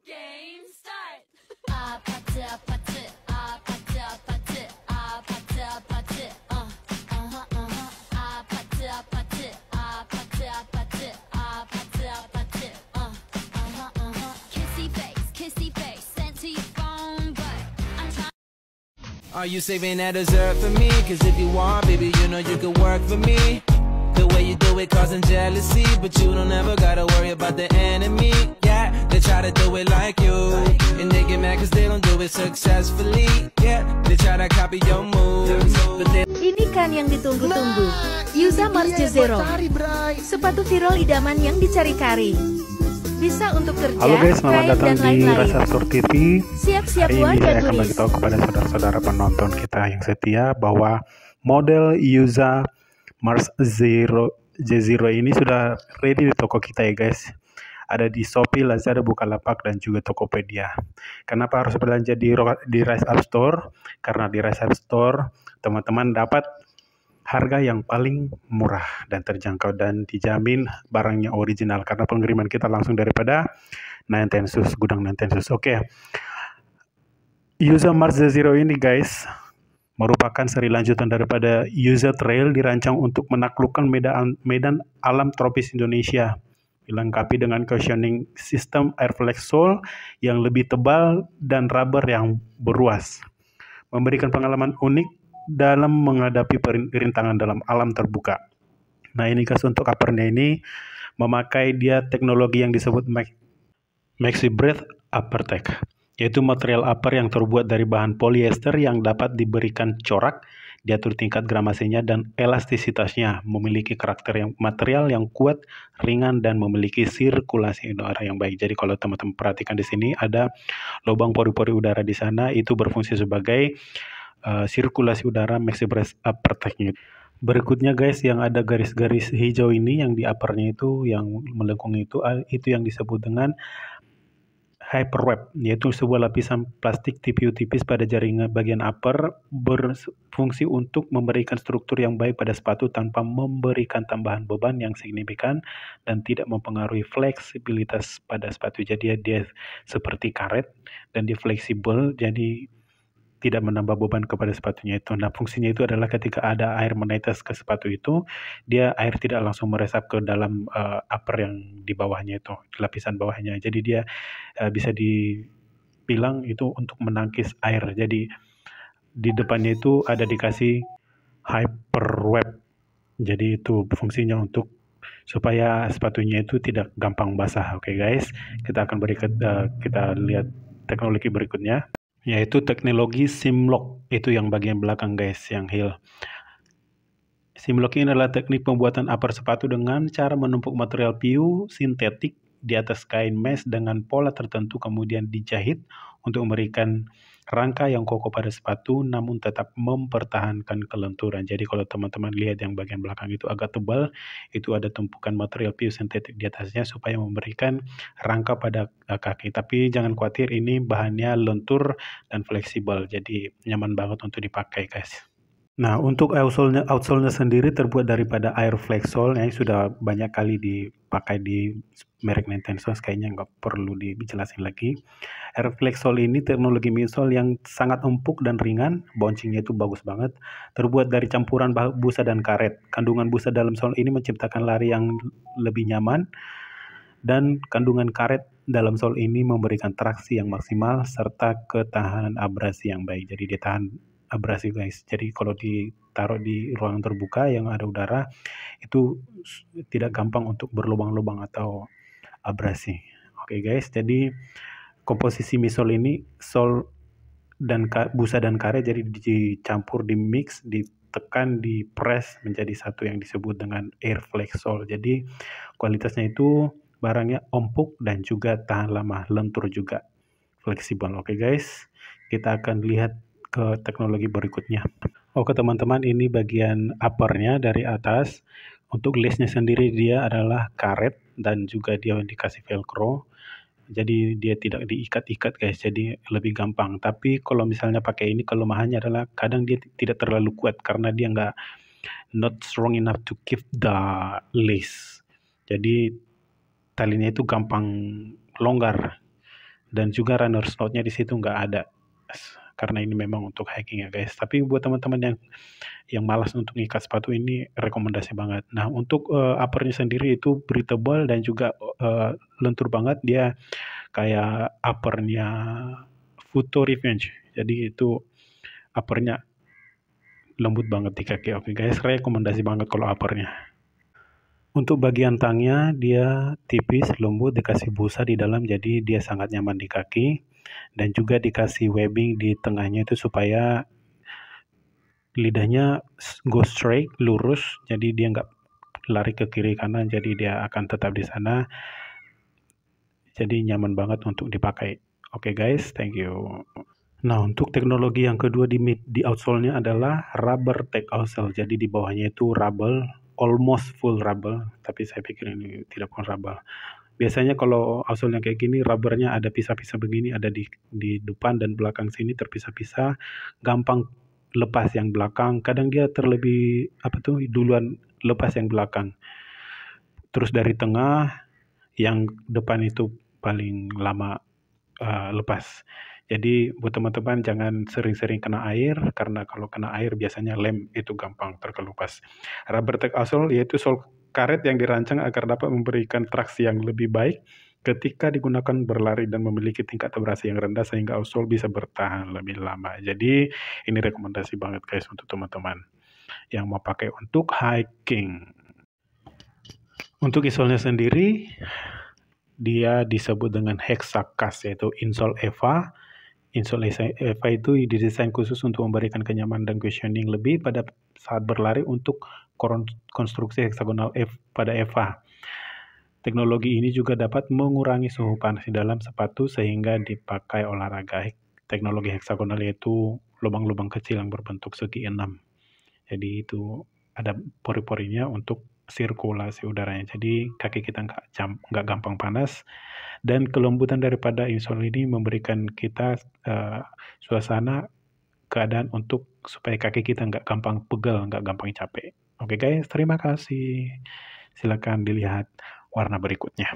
Game start. 아파트 아파트 아파트 아파트 아파트 아파트 아파트 아파트 아파트 아파트 아파트 아파트 kissy face sent to your phone but I'm trying. Are you saving that dessert for me? Cause if you want, baby, you know you can work for me. The way you do it causing jealousy, but you don't ever gotta worry about the enemy. Yeah, they try to do it like you, and they get mad cause they don't do it successfully. Yeah, they try to copy your moves, but they... Ini kan yang ditunggu-tunggu, Yuza Mars Zero, sepatu viral idaman yang dicari-cari. Bisa untuk kerja, Halo guys, selamat kain, datang dan di lain-lain. Rasa Sur TV. Siap-siap Hari ini warga saya akan turis. beritahu kepada saudara-saudara penonton kita yang setia bahwa model Yuza Mars J0 ini sudah ready di toko kita ya guys. Ada di Shopee, Lazada, Bukalapak, dan juga Tokopedia. Kenapa harus belanja di Rise Up Store? Karena di Rise Up Store teman-teman dapat harga yang paling murah dan terjangkau dan dijamin barangnya original karena pengiriman kita langsung daripada Nintensus, gudang Nintensus. Oke. Yuza Mars J0 ini guys merupakan seri lanjutan daripada Yuza Trail, dirancang untuk menaklukkan medan alam tropis Indonesia. Dilengkapi dengan cushioning sistem Airflex sole yang lebih tebal dan rubber yang beruas. Memberikan pengalaman unik dalam menghadapi rintangan dalam alam terbuka. Nah ini guys, untuk uppernya ini memakai dia teknologi yang disebut Maxi Breath Upper Tech, yaitu material upper yang terbuat dari bahan polyester yang dapat diberikan corak, diatur tingkat gramasinya dan elastisitasnya, memiliki material yang kuat, ringan, dan memiliki sirkulasi udara yang baik. Jadi kalau teman-teman perhatikan di sini ada lubang pori-pori udara di sana, itu berfungsi sebagai sirkulasi udara Maxi Breath Upper Tech. Berikutnya guys, yang ada garis-garis hijau ini yang di uppernya itu, yang melengkung itu yang disebut dengan Hyperweb, yaitu sebuah lapisan plastik tipis pada jaringan bagian upper, berfungsi untuk memberikan struktur yang baik pada sepatu tanpa memberikan tambahan beban yang signifikan dan tidak mempengaruhi fleksibilitas pada sepatu. Jadi dia seperti karet dan dia fleksibel, jadi tidak menambah beban kepada sepatunya itu. Nah, fungsinya itu adalah ketika ada air menetes ke sepatu itu, air tidak langsung meresap ke dalam upper yang di bawahnya itu, lapisan bawahnya. Jadi dia bisa dibilang itu untuk menangkis air. Jadi di depannya itu ada dikasih Hyperweb. Jadi itu fungsinya untuk supaya sepatunya itu tidak gampang basah. Oke guys, kita akan kita lihat teknologi berikutnya, yaitu teknologi Simlock. Itu yang bagian belakang guys, yang heel. Simlock ini adalah teknik pembuatan upper sepatu dengan cara menumpuk material PU sintetik di atas kain mesh dengan pola tertentu, kemudian dijahit untuk memberikan rangka yang kokoh pada sepatu namun tetap mempertahankan kelenturan. Jadi kalau teman-teman lihat yang bagian belakang itu agak tebal, itu ada tumpukan material PU sintetik di atasnya supaya memberikan rangka pada kaki. Tapi jangan khawatir, ini bahannya lentur dan fleksibel, jadi nyaman banget untuk dipakai guys. Nah, untuk outsole-nya sendiri terbuat daripada Airflex sole yang sudah banyak kali dipakai di merek Nintensus, kayaknya nggak perlu dijelasin lagi. Airflex sole ini teknologi midsole yang sangat empuk dan ringan, bouncingnya itu bagus banget. Terbuat dari campuran busa dan karet. Kandungan busa dalam sole ini menciptakan lari yang lebih nyaman, dan kandungan karet dalam sole ini memberikan traksi yang maksimal serta ketahanan abrasi yang baik. Jadi dia tahan abrasi guys. Jadi kalau ditaruh di ruangan terbuka yang ada udara itu tidak gampang untuk berlubang-lubang atau abrasi. Oke guys, jadi komposisi midsole ini sole dan busa dan karet jadi dicampur, di mix, ditekan, di press menjadi satu yang disebut dengan Airflex sole. Jadi kualitasnya itu barangnya empuk dan juga tahan lama, lentur juga, fleksibel. Oke guys, kita akan lihat ke teknologi berikutnya. Oke teman-teman, ini bagian uppernya dari atas. Untuk lace-nya sendiri dia adalah karet dan juga dia dikasih velcro. Jadi dia tidak diikat-ikat guys, jadi lebih gampang. Tapi kalau misalnya pakai ini, kelemahannya adalah kadang dia tidak terlalu kuat karena dia not strong enough to keep the lace. Jadi talinya itu gampang longgar dan juga runner slotnya di situ nggak ada, karena ini memang untuk hiking ya guys. Tapi buat teman-teman yang malas untuk ngikat sepatu, ini rekomendasi banget. Nah, untuk uppernya sendiri itu breathable dan juga lentur banget. Dia kayak uppernya Futo Revenge, jadi itu uppernya lembut banget di kaki. Oke guys, rekomendasi banget kalau uppernya. Untuk bagian tangnya dia tipis, lembut, dikasih busa di dalam, jadi dia sangat nyaman di kaki. Dan juga dikasih webbing di tengahnya itu supaya lidahnya go straight, lurus, jadi dia nggak lari ke kiri kanan, jadi dia akan tetap di sana. Jadi nyaman banget untuk dipakai. Oke guys, thank you. Nah, untuk teknologi yang kedua di outsole-nya adalah rubber tech outsole. Jadi di bawahnya itu rubber, almost full rubber, tapi saya pikir ini tidak full rubber. Biasanya kalau outsole yang kayak gini, rubbernya ada pisah-pisah begini, ada di depan dan belakang sini terpisah-pisah, gampang lepas yang belakang. Kadang dia terlebih duluan lepas yang belakang. Terus dari tengah, yang depan itu paling lama lepas. Jadi buat teman-teman jangan sering-sering kena air, karena kalau kena air biasanya lem itu gampang terkelupas. Rubber tech outsole yaitu sol karet yang dirancang agar dapat memberikan traksi yang lebih baik ketika digunakan berlari dan memiliki tingkat abrasi yang rendah sehingga outsole bisa bertahan lebih lama. Jadi ini rekomendasi banget guys untuk teman-teman yang mau pakai untuk hiking. Untuk insole-nya sendiri dia disebut dengan Hexacast, yaitu insole EVA. Insole EVA itu didesain khusus untuk memberikan kenyamanan dan cushioning lebih pada saat berlari untuk konstruksi heksagonal pada EVA. Teknologi ini juga dapat mengurangi suhu panas di dalam sepatu sehingga dipakai olahraga. Teknologi heksagonal yaitu lubang-lubang kecil yang berbentuk segi 6. Jadi itu ada pori-porinya untuk sirkulasi udaranya, jadi kaki kita nggak gampang panas. Dan kelembutan daripada insole ini memberikan kita suasana keadaan untuk supaya kaki kita nggak gampang pegel, nggak gampang capek. Oke guys, terima kasih. Silakan dilihat warna berikutnya.